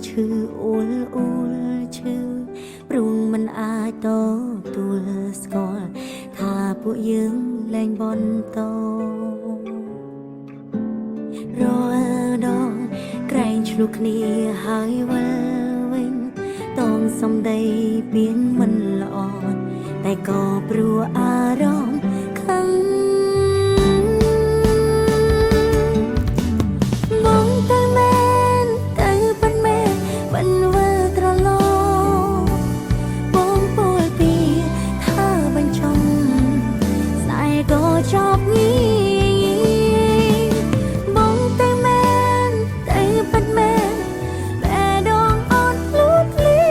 ឈឺអួលអួលឈឺព្រោះមិនអាចតទួលស្គាល់ថាពួកយើងលែងបន្តរាល់ដងក្រែងឆ្លុះគ្នាហើយវិលវិញតងសំដីពៀនមិនល្អតែក៏ព្រោះអារម្មណ៍ខឹងបងទៅមែនទៅប៉ុន្មានមិនវិលត្រឡប់បងពោលពីថាបញ្ចង់ស្នេហ៍ក៏ចប់ងាយបងទៅមែនទៅប៉ុន្មានបែដងអត់លូតលី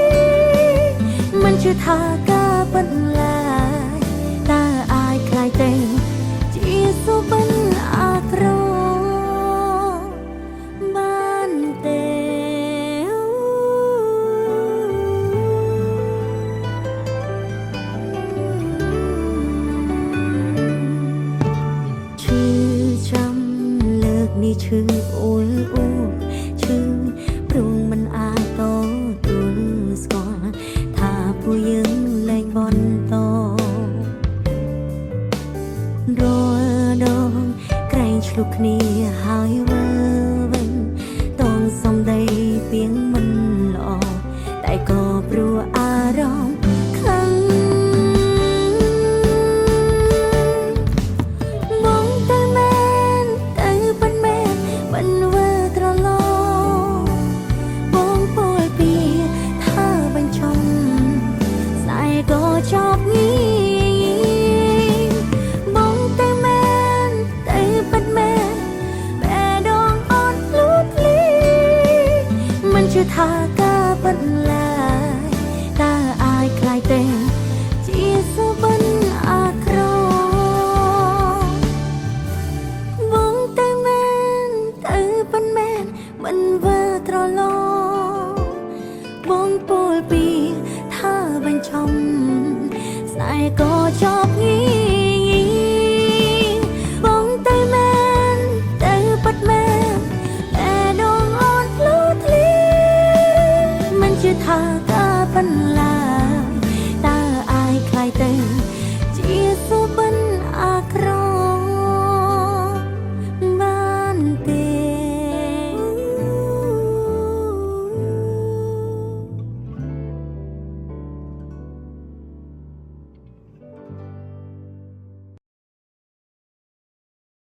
មិនជឿថាការប៉ុន្លាតើអាចខ្លាយទៅជាសុបិនអាក្រក់បានទេឈឺចាំលើកនេះឈឺអួលអួលឈឺព្រោះមិនអាចតទួលស្គាល់ថាពួកយើងលែងបន្តរាល់ដងក្រែងឆ្លុះគ្នាហើយវិលវិញតងសំដីពៀងមិនល្អតែក៏ព្រោះអារម្មណ៍ខឹងបងទៅមែនទៅប៉ុន្មានមិនវិលត្រឡប់បងពោលពីថាបញ្ចង់ស្នេហ៍ក៏ចប់ងាយបងទៅមែនទៅប៉ុន្មានបែដងអត់លូតលីមិនជឿថាការប៉ុន្លាតើអាចខ្លាយទៅជាសុបិនអាក្រក់បងទៅមែនទៅប៉ុន្មានមិនវិលត្រឡប់បងពោលពីថាបញ្ចង់ស្នេហ៍ក៏ច